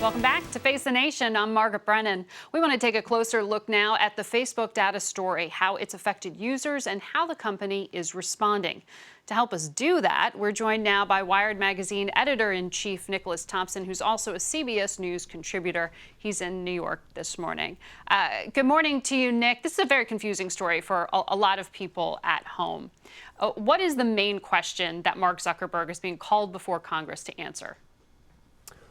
Welcome back to Face the Nation. I'm Margaret Brennan. We want to take a closer look now at the Facebook data story, how it's affected users and how the company is responding. To help us do that, we're joined now by Wired Magazine editor-in-chief Nicholas Thompson, who's also a CBS News contributor. He's in New York this morning. Good morning to you, Nick. This is a very confusing story for a lot of people at home. What is the main question that Mark Zuckerberg is being called before Congress to answer?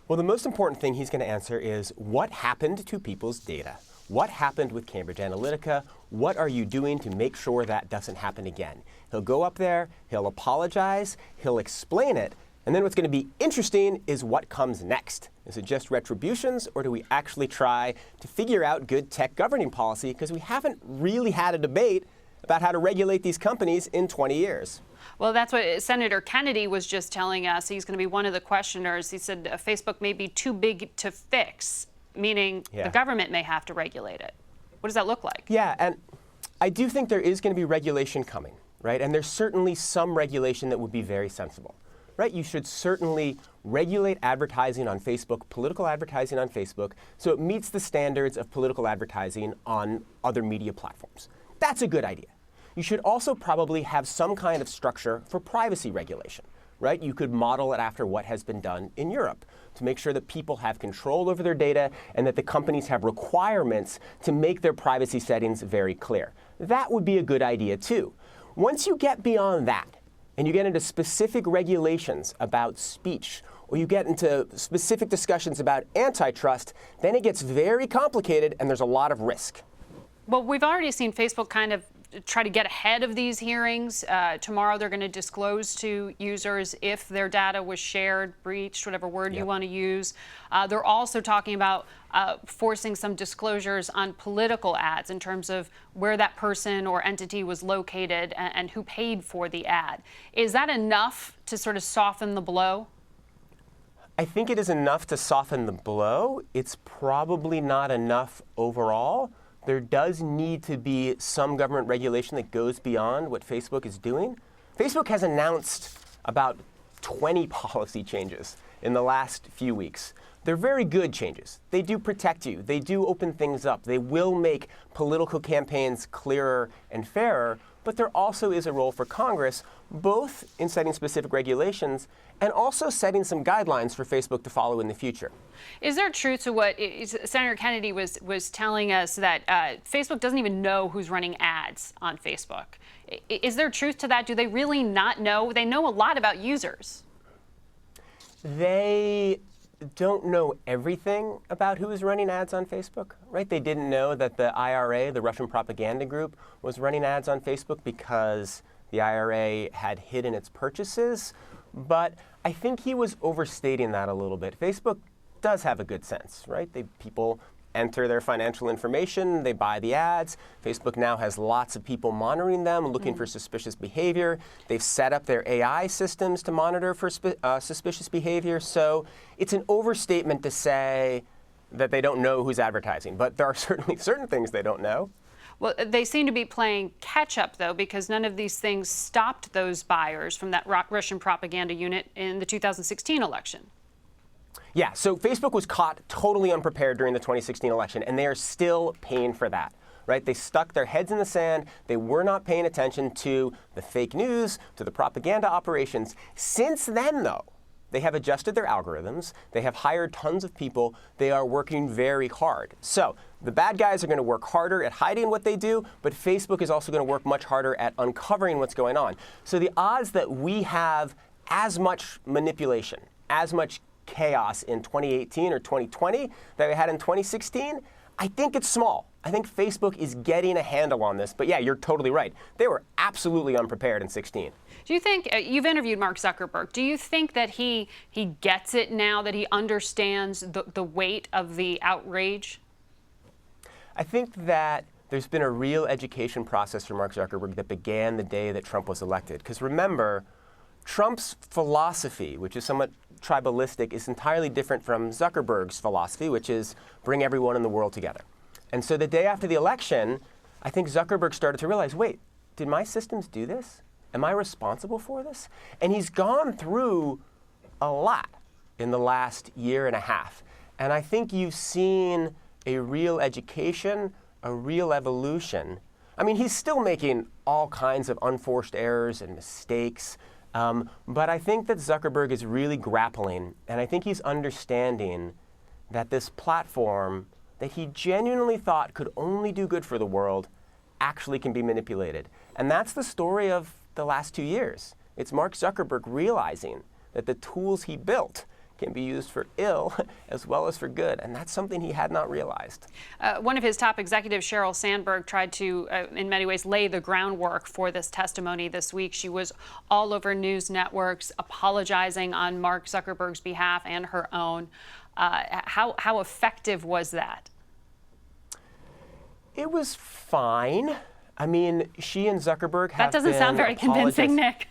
Well, the most important thing he's going to answer is what happened to people's data? What happened with Cambridge Analytica? What are you doing to make sure that doesn't happen again? He'll go up there, he'll apologize, he'll explain it, and then what's going to be interesting is what comes next. Is it just retributions, or do we actually try to figure out good tech governing policy? Because we haven't really had a debate about how to regulate these companies in 20 years. Well, that's what Senator Kennedy was just telling us. He's going to be one of the questioners. He said Facebook may be too big to fix, meaning the government may have to regulate it. What does that look like? Yeah, and I do think there is going to be regulation coming, right? And there's certainly some regulation that would be very sensible, right? You should certainly regulate advertising on Facebook, political advertising on Facebook, so it meets the standards of political advertising on other media platforms. That's a good idea. You should also probably have some kind of structure for privacy regulation, right? You could model it after what has been done in Europe to make sure that people have control over their data and that the companies have requirements to make their privacy settings very clear. That would be a good idea, too. Once you get beyond that and you get into specific regulations about speech, or you get into specific discussions about antitrust, then it gets very complicated and there's a lot of risk. Well, we've already seen Facebook kind of try to get ahead of these hearings. Tomorrow they're going to disclose to users if their data was shared, breached, whatever word you want to use. They're also talking about forcing some disclosures on political ads in terms of where that person or entity was located and who paid for the ad. Is that enough to sort of soften the blow? I think it is enough to soften the blow. It's probably not enough overall. There does need to be some government regulation that goes beyond what Facebook is doing. Facebook has announced about 20 policy changes in the last few weeks. They're very good changes. They do protect you. They do open things up. They will make political campaigns clearer and fairer. But there also is a role for Congress, both in setting specific regulations and also setting some guidelines for Facebook to follow in the future. Is there truth to what Senator Kennedy was telling us, that Facebook doesn't even know who's running ads on Facebook? Is there truth to that? Do they really not know? They know a lot about users. They don't know everything about who is running ads on Facebook, right? They didn't know that the IRA, the Russian propaganda group, was running ads on Facebook because the IRA had hidden its purchases. But I think he was overstating that a little bit. Facebook does have a good sense, right? People enter their financial information, they buy the ads. Facebook now has lots of people monitoring them, looking for suspicious behavior. They've set up their AI systems to monitor for suspicious behavior. So it's an overstatement to say that they don't know who's advertising. But there are certainly certain things they don't know. Well, they seem to be playing catch-up, though, because none of these things stopped those buyers from that Russian propaganda unit in the 2016 election. Yeah, so Facebook was caught totally unprepared during the 2016 election, and they are still paying for that, right? They stuck their heads in the sand. They were not paying attention to the fake news, to the propaganda operations. Since then, though, they have adjusted their algorithms. They have hired tons of people. They are working very hard. So the bad guys are going to work harder at hiding what they do, but Facebook is also going to work much harder at uncovering what's going on. So the odds that we have as much manipulation, as much chaos in 2018 or 2020 that we had in 2016, I think it's small. I think Facebook is getting a handle on this. But yeah, you're totally right. They were absolutely unprepared in 2016. Do you think, you've interviewed Mark Zuckerberg, do you think that he gets it now, that he understands the weight of the outrage? I think that there's been a real education process for Mark Zuckerberg that began the day that Trump was elected. Because remember, Trump's philosophy, which is somewhat tribalistic, is entirely different from Zuckerberg's philosophy, which is bring everyone in the world together. And so the day after the election, I think Zuckerberg started to realize, wait, did my systems do this? Am I responsible for this? And he's gone through a lot in the last year and a half. And I think you've seen a real education, a real evolution. I mean, he's still making all kinds of unforced errors and mistakes, but I think that Zuckerberg is really grappling, and I think he's understanding that this platform that he genuinely thought could only do good for the world actually can be manipulated. And that's the story of the last 2 years. It's Mark Zuckerberg realizing that the tools he built can be used for ill as well as for good, and that's something he had not realized. One of his top executives, Sheryl Sandberg, tried to, in many ways, lay the groundwork for this testimony this week. She was all over news networks apologizing on Mark Zuckerberg's behalf and her own. How effective was that? It was fine. I mean, she and Zuckerberg have That doesn't sound very convincing, Nick.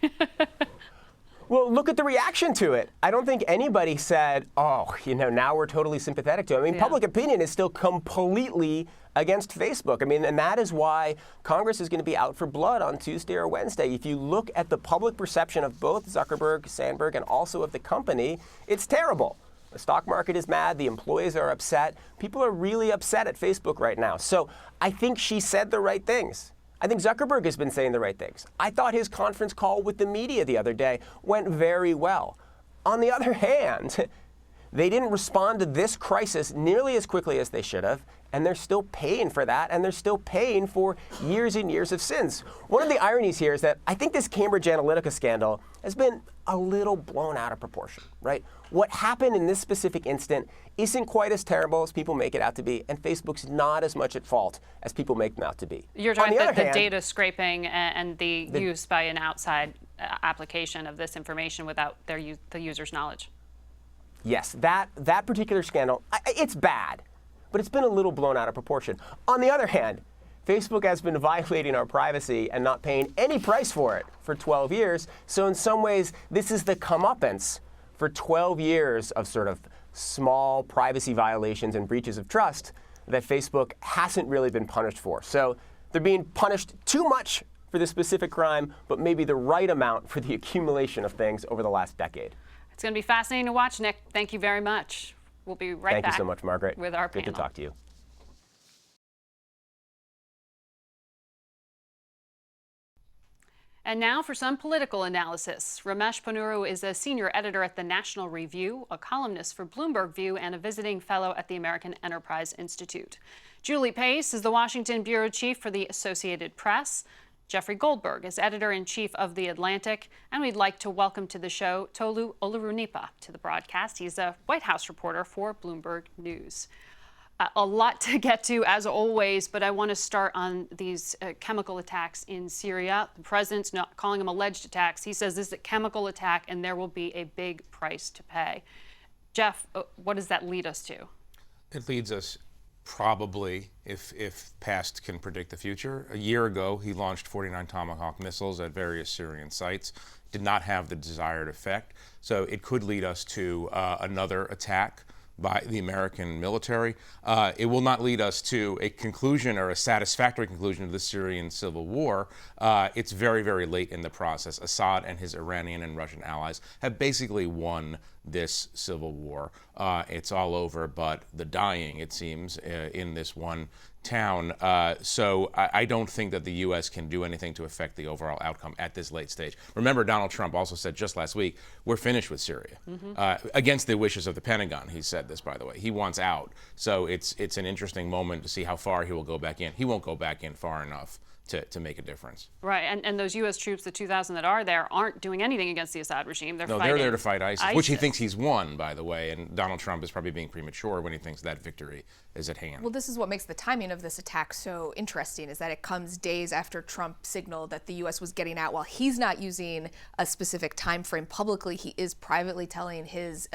Well, look at the reaction to it. I don't think anybody said, oh, now we're totally sympathetic to him. I mean, public opinion is still completely against Facebook. I mean, and that is why Congress is going to be out for blood on Tuesday or Wednesday. If you look at the public perception of both Zuckerberg, Sandberg, and also of the company, it's terrible. The stock market is mad. The employees are upset. People are really upset at Facebook right now. So I think she said the right things. I think Zuckerberg has been saying the right things. I thought his conference call with the media the other day went very well. On the other hand, they didn't respond to this crisis nearly as quickly as they should have, and they're still paying for that, and they're still paying for years and years of sins. One of the ironies here is that I think this Cambridge Analytica scandal has been a little blown out of proportion, right? What happened in this specific instant isn't quite as terrible as people make it out to be, and Facebook's not as much at fault as people make them out to be. You're talking about the data scraping and the use by an outside application of this information without the user's knowledge. Yes, that particular scandal, it's bad, but it's been a little blown out of proportion. On the other hand, Facebook has been violating our privacy and not paying any price for it for 12 years. So in some ways, this is the comeuppance for 12 years of sort of small privacy violations and breaches of trust that Facebook hasn't really been punished for. So they're being punished too much for this specific crime, but maybe the right amount for the accumulation of things over the last decade. It's going to be fascinating to watch, Nick. Thank you very much. We'll be right back. Thank you so much, Margaret. With our panel. Good to talk to you. And now for some political analysis. Ramesh Ponnuru is a senior editor at the National Review, a columnist for Bloomberg View, and a visiting fellow at the American Enterprise Institute. Julie Pace is the Washington bureau chief for the Associated Press. Jeffrey Goldberg is editor-in-chief of The Atlantic, and we'd like to welcome to the show Tolu Olorunnipa to the broadcast. He's a White House reporter for Bloomberg News. A lot to get to, as always, but I want to start on these chemical attacks in Syria. The president's not calling them alleged attacks. He says this is a chemical attack, and there will be a big price to pay. Jeff, what does that lead us to? It leads us probably, if past can predict the future. A year ago, he launched 49 Tomahawk missiles at various Syrian sites. Did not have the desired effect. So it could lead us to another attack by the American military. It will not lead us to a conclusion or a satisfactory conclusion of the Syrian civil war. It's very, very late in the process. Assad and his Iranian and Russian allies have basically won this civil war. It's all over, but the dying, it seems, in this one town. So I don't think that the U.S. can do anything to affect the overall outcome at this late stage. Remember, Donald Trump also said just last week, we're finished with Syria. Against the wishes of the Pentagon, he said this, by the way. He wants out. So it's an interesting moment to see how far he will go back in. He won't go back in far enough to make a difference. Right, and those U.S. troops, the 2,000 that are there, aren't doing anything against the Assad regime. They're there to fight ISIS, which he thinks he's won, by the way, and Donald Trump is probably being premature when he thinks that victory is at hand. Well, this is what makes the timing of this attack so interesting, is that it comes days after Trump signaled that the U.S. was getting out. While he's not using a specific time frame publicly, he is privately telling his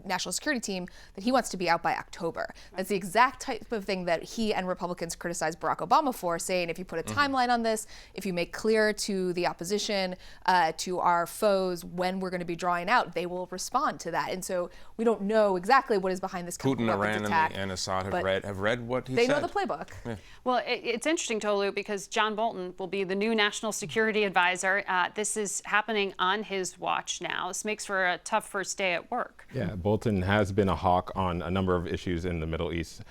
national security team that he wants to be out by October. That's the exact type of thing that he and Republicans criticized Barack Obama for, saying if you put a timeline timeline on this, if you make clear to the opposition, to our foes, when we're going to be drawing out, they will respond to that. And so we don't know exactly what is behind this chemical Putin, weapons Iran, attack. and Assad have read what he said. They know the playbook. Yeah. Well, it's interesting, Tolu, because John Bolton will be the new national security advisor. This is happening on his watch now. This makes for a tough first day at work. Yeah, Bolton has been a hawk on a number of issues in the Middle East,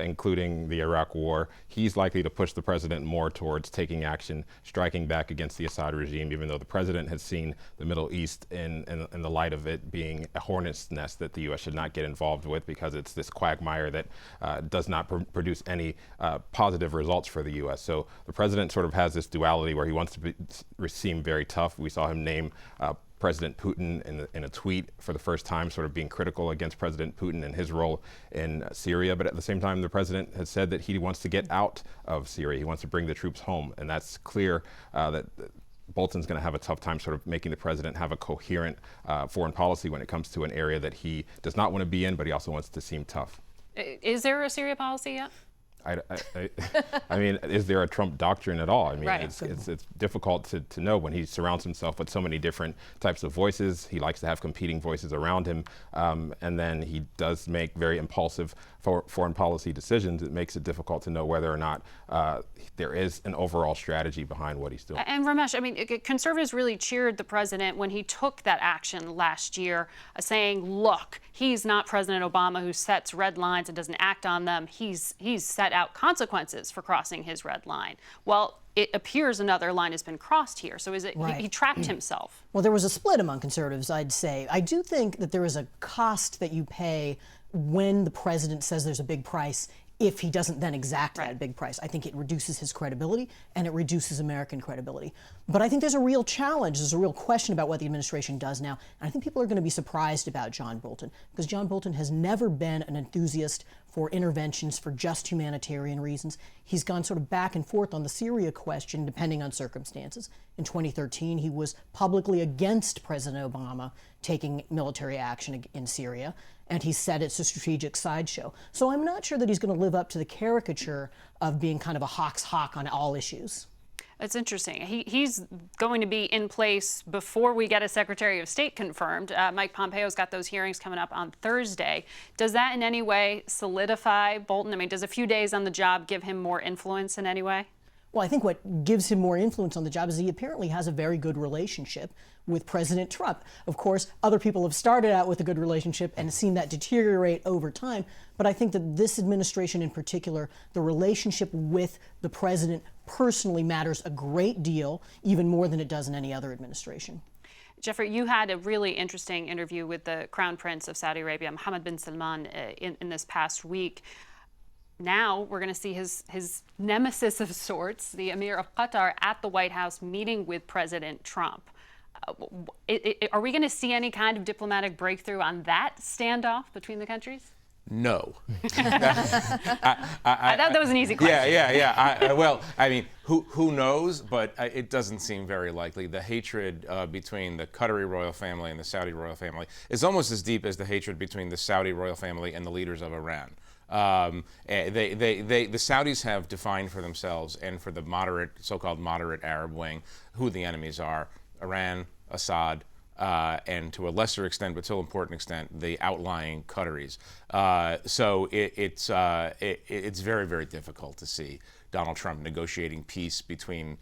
including the Iraq War. He's likely to push the president more towards taking action, striking back against the Assad regime, even though the president has seen the Middle East in the light of it being a hornet's nest that the U.S. should not get involved with, because it's this quagmire that does not produce any positive results for the U.S. So the president sort of has this duality where he wants to seem very tough. We saw him name President Putin in a tweet for the first time, sort of being critical against President Putin and his role in Syria. But at the same time, the president has said that he wants to get out of Syria. He wants to bring the troops home. And that's clear that Bolton's going to have a tough time sort of making the president have a coherent foreign policy when it comes to an area that he does not want to be in, but he also wants to seem tough. Is there a Syria policy yet? I mean, is there a Trump doctrine at all? I mean, Right. it's difficult to know when he surrounds himself with so many different types of voices. He likes to have competing voices around him. And then he does make very impulsive foreign policy decisions. It makes it difficult to know whether or not there is an overall strategy behind what he's doing. And Ramesh, I mean, conservatives really cheered the president when he took that action last year, saying, look, he's not President Obama who sets red lines and doesn't act on them. He's set out consequences for crossing his red line. Well, it appears another line has been crossed here. So is it he trapped himself? Well, there was a split among conservatives, I'd say. I do think that there is a cost that you pay when the president says there's a big price if he doesn't then exact that big price. I think it reduces his credibility and it reduces American credibility. But I think there's a real challenge, there's a real question about what the administration does now. And I think people are going to be surprised about John Bolton, because John Bolton has never been an enthusiast for interventions for just humanitarian reasons. He's gone sort of back and forth on the Syria question, depending on circumstances. In 2013, he was publicly against President Obama taking military action in Syria, and he said it's a strategic sideshow. So I'm not sure that he's going to live up to the caricature of being kind of a hawk's hawk on all issues. That's interesting. He's going to be in place before we get a Secretary of State confirmed. Mike Pompeo's got those hearings coming up on Thursday. Does that in any way solidify Bolton? I mean, does a few days on the job give him more influence in any way? Well, I think what gives him more influence on the job is he apparently has a very good relationship with President Trump. Of course, other people have started out with a good relationship and seen that deteriorate over time. But I think that this administration in particular, the relationship with the president personally matters a great deal, even more than it does in any other administration. Jeffrey, you had a really interesting interview with the Crown Prince of Saudi Arabia, Mohammed bin Salman, in this past week. Now we're going to see his nemesis of sorts, the Emir of Qatar, at the White House meeting with President Trump. Are we going to see any kind of diplomatic breakthrough on that standoff between the countries? No. I thought that was an easy question. Yeah. Well, I mean, who knows? But it doesn't seem very likely. The hatred between the Qatari royal family and the Saudi royal family is almost as deep as the hatred between the Saudi royal family and the leaders of Iran. The Saudis have defined for themselves and for the so-called moderate Arab wing who the enemies are: Iran, Assad, and to a lesser extent, but still important extent, the outlying Qataris. So it's very, very difficult to see Donald Trump negotiating peace between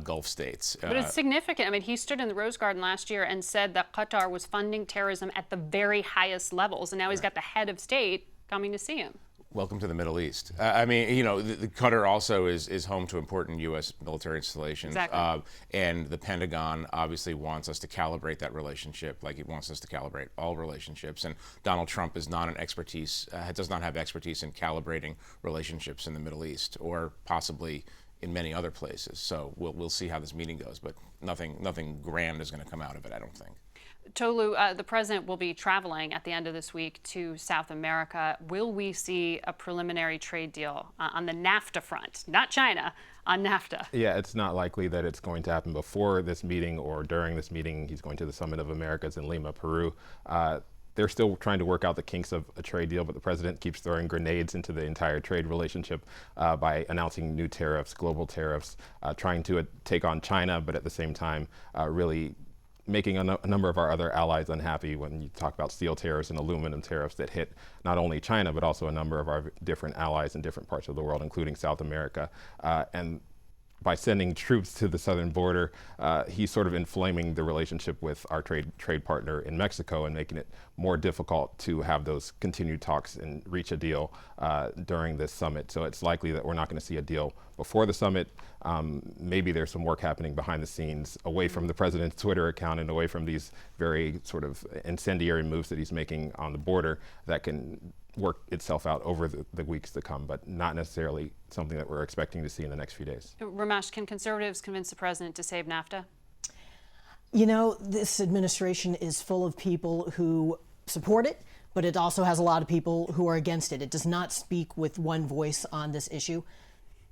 Gulf states. But it's significant. I mean, he stood in the Rose Garden last year and said that Qatar was funding terrorism at the very highest levels, and now he's got the head of state coming to see him. Welcome to the Middle East. I mean, the Qatar also is home to important U.S. military installations. Exactly. And the Pentagon obviously wants us to calibrate that relationship like it wants us to calibrate all relationships. And Donald Trump is not does not have expertise in calibrating relationships in the Middle East, or possibly in many other places. So we'll see how this meeting goes, but nothing grand is going to come out of it, I don't think. Tolu, the president will be traveling at the end of this week to South America. Will we see a preliminary trade deal on the NAFTA front? Not China, on NAFTA. Yeah, it's not likely that it's going to happen before this meeting or during this meeting. He's going to the Summit of Americas in Lima, Peru. they're still trying to work out the kinks of a trade deal, but the president keeps throwing grenades into the entire trade relationship by announcing new tariffs, global tariffs, trying to take on China, but at the same time really making a number of our other allies unhappy when you talk about steel tariffs and aluminum tariffs that hit not only China, but also a number of our different allies in different parts of the world, including South America. And by sending troops to the southern border, he's sort of inflaming the relationship with our trade partner in Mexico and making it more difficult to have those continued talks and reach a deal during this summit. So it's likely that we're not going to see a deal before the summit. Maybe there's some work happening behind the scenes, away from the president's Twitter account and away from these very sort of incendiary moves that he's making on the border that can work itself out over the weeks to come, but not necessarily something that we're expecting to see in the next few days. Ramesh, can conservatives convince the president to save NAFTA? You know, this administration is full of people who support it, but it also has a lot of people who are against it. It does not speak with one voice on this issue.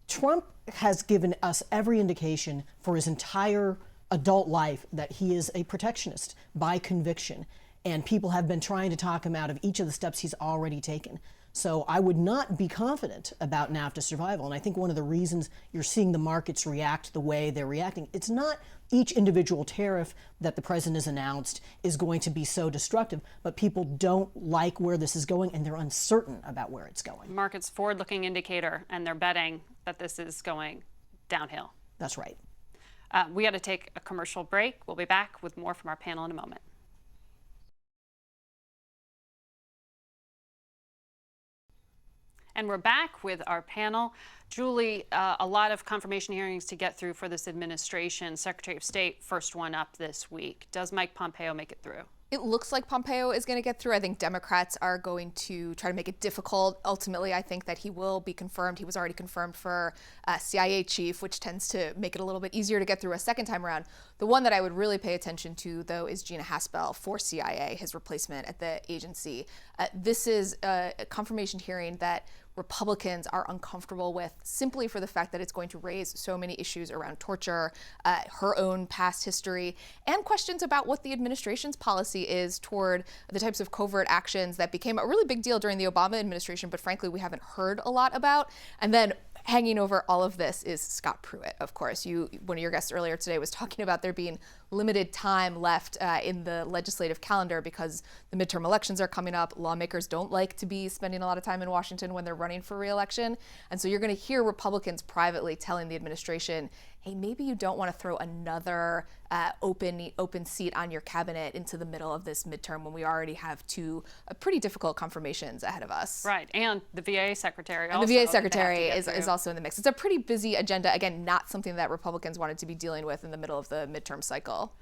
Trump has given us every indication for his entire adult life that he is a protectionist by conviction. And people have been trying to talk him out of each of the steps he's already taken. So I would not be confident about NAFTA survival. And I think one of the reasons you're seeing the markets react the way they're reacting, it's not each individual tariff that the president has announced is going to be so destructive, but people don't like where this is going and they're uncertain about where it's going. Markets forward-looking indicator, and they're betting that this is going downhill. That's right. We got to take a commercial break. We'll be back with more from our panel in a moment. And we're back with our panel. Julie, a lot of confirmation hearings to get through for this administration. Secretary of State, first one up this week. Does Mike Pompeo make it through? It looks like Pompeo is going to get through. I think Democrats are going to try to make it difficult. Ultimately, I think that he will be confirmed. He was already confirmed for CIA chief, which tends to make it a little bit easier to get through a second time around. The one that I would really pay attention to, though, is Gina Haspel for CIA, his replacement at the agency. This is a confirmation hearing that Republicans are uncomfortable with simply for the fact that it's going to raise so many issues around torture, her own past history, and questions about what the administration's policy is toward the types of covert actions that became a really big deal during the Obama administration, but frankly, we haven't heard a lot about. And then hanging over all of this is Scott Pruitt, of course. One of your guests earlier today was talking about there being limited time left in the legislative calendar because the midterm elections are coming up. Lawmakers don't like to be spending a lot of time in Washington when they're running for re-election. And so you're going to hear Republicans privately telling the administration, hey, maybe you don't want to throw another open seat on your cabinet into the middle of this midterm when we already have two pretty difficult confirmations ahead of us. Right, and the VA secretary and also. The VA secretary is also in the mix. It's a pretty busy agenda. Again, not something that Republicans wanted to be dealing with in the middle of the midterm cycle.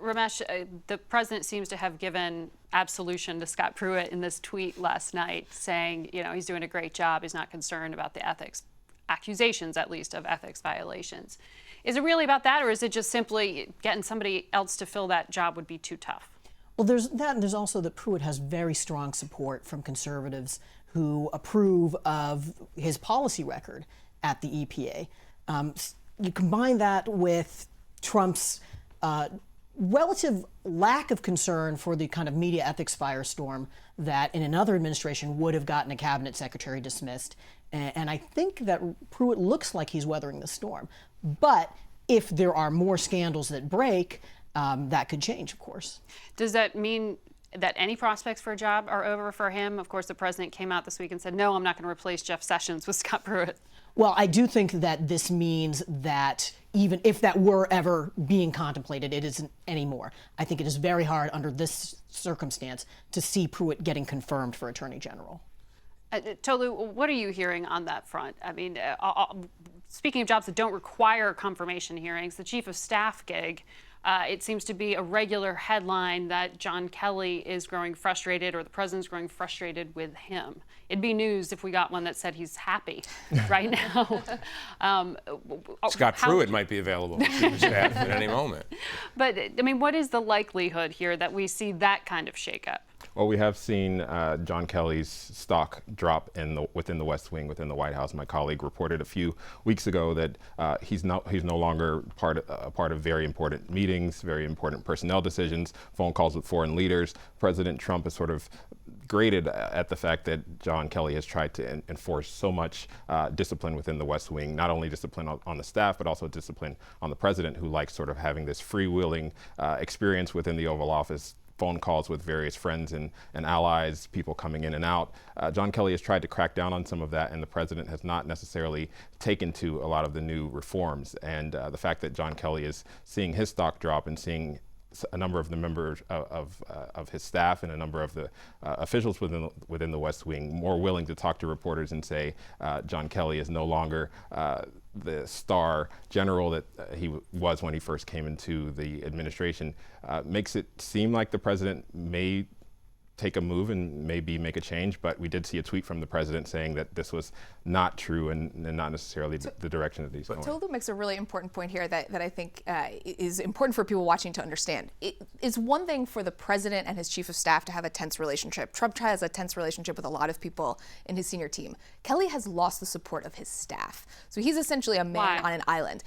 Ramesh, the president seems to have given absolution to Scott Pruitt in this tweet last night, saying, you know, he's doing a great job. He's not concerned about the ethics, accusations at least, of ethics violations. Is it really about that, or is it just simply getting somebody else to fill that job would be too tough? Well, there's that, and there's also that Pruitt has very strong support from conservatives who approve of his policy record at the EPA. You combine that with Trump's relative lack of concern for the kind of media ethics firestorm that in another administration would have gotten a cabinet secretary dismissed. And I think that Pruitt looks like he's weathering the storm. But if there are more scandals that break, that could change, of course. Does that mean that any prospects for a job are over for him? Of course, the president came out this week and said, no, I'm not going to replace Jeff Sessions with Scott Pruitt. Well, I do think that this means that even if that were ever being contemplated, it isn't anymore. I think it is very hard under this circumstance to see Pruitt getting confirmed for Attorney General. Tolu, what are you hearing on that front? I mean, speaking of jobs that don't require confirmation hearings, the chief of staff gig, it seems to be a regular headline that John Kelly is growing frustrated, or the president's growing frustrated with him. It'd be news if we got one that said he's happy right now. Scott Pruitt might be available to chief of staff at any moment. But I mean, what is the likelihood here that we see that kind of shakeup? Well, we have seen John Kelly's stock drop within the West Wing, within the White House. My colleague reported a few weeks ago that he's no longer part of very important meetings, very important personnel decisions, phone calls with foreign leaders. President Trump has sort of grated at the fact that John Kelly has tried to enforce so much discipline within the West Wing, not only discipline on the staff, but also discipline on the president, who likes sort of having this freewheeling experience within the Oval Office, phone calls with various friends and allies, people coming in and out. John Kelly has tried to crack down on some of that, and the president has not necessarily taken to a lot of the new reforms. And the fact that John Kelly is seeing his stock drop and seeing a number of the members of his staff and a number of the officials within the West Wing more willing to talk to reporters and say John Kelly is no longer the star general that he was when he first came into the administration, makes it seem like the president may take a move and maybe make a change, but we did see a tweet from the president saying that this was not true and not necessarily the direction that he's going. Tolu makes a really important point here that I think is important for people watching to understand. It's one thing for the president and his chief of staff to have a tense relationship. Trump has a tense relationship with a lot of people in his senior team. Kelly has lost the support of his staff. So he's essentially a man on an island.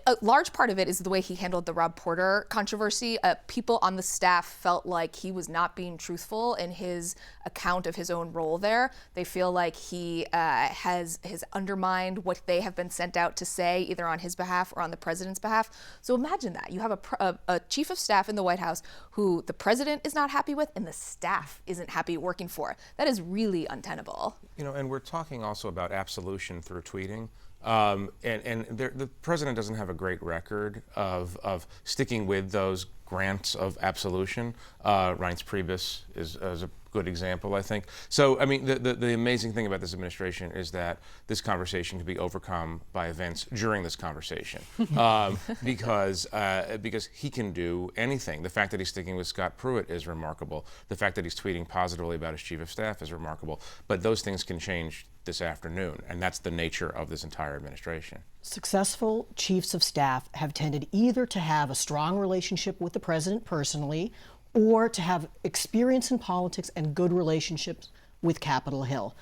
A large part of it is the way he handled the Rob Porter controversy. People on the staff felt like he was not being truthful in his account of his own role there. They feel like he has undermined what they have been sent out to say, either on his behalf or on the president's behalf. So imagine that. You have a chief of staff in the White House who the president is not happy with and the staff isn't happy working for. That is really untenable. You know, and we're talking also about absolution through tweeting. The president doesn't have a great record of sticking with those grants of absolution. Reince Priebus is a good example, I think. So, I mean, the amazing thing about this administration is that this conversation can be overcome by events during this conversation, because he can do anything. The fact that he's sticking with Scott Pruitt is remarkable. The fact that he's tweeting positively about his chief of staff is remarkable. But those things can change this afternoon, and that's the nature of this entire administration. Successful chiefs of staff have tended either to have a strong relationship with the president personally, or to have experience in politics and good relationships with Capitol Hill.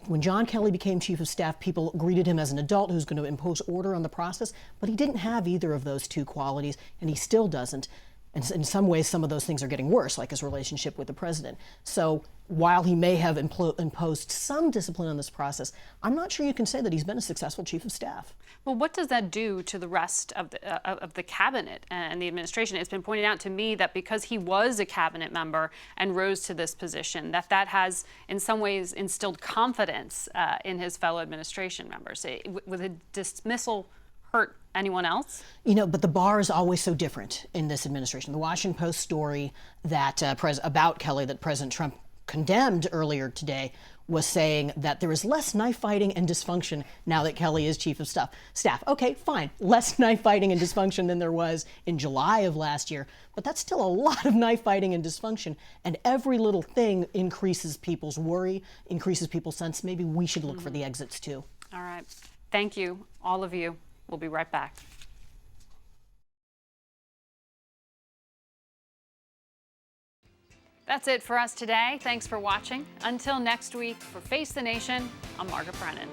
When John Kelly became chief of staff, people greeted him as an adult who's going to impose order on the process, but he didn't have either of those two qualities, and he still doesn't. And in some ways, some of those things are getting worse, like his relationship with the president. So while he may have imposed some discipline on this process, I'm not sure you can say that he's been a successful chief of staff. Well, what does that do to the rest of the cabinet and the administration? It's been pointed out to me that because he was a cabinet member and rose to this position, that has in some ways instilled confidence in his fellow administration members. With a dismissal hurt anyone else? You know, but the bar is always so different in this administration. The Washington Post story that about Kelly that President Trump condemned earlier today was saying that there is less knife fighting and dysfunction now that Kelly is chief of staff. Okay, fine, less knife fighting and dysfunction than there was in July of last year, but that's still a lot of knife fighting and dysfunction, and every little thing increases people's worry, increases people's sense maybe we should look for the exits too. All right, thank you, all of you. We'll be right back. That's it for us today. Thanks for watching. Until next week, for Face the Nation, I'm Margaret Brennan.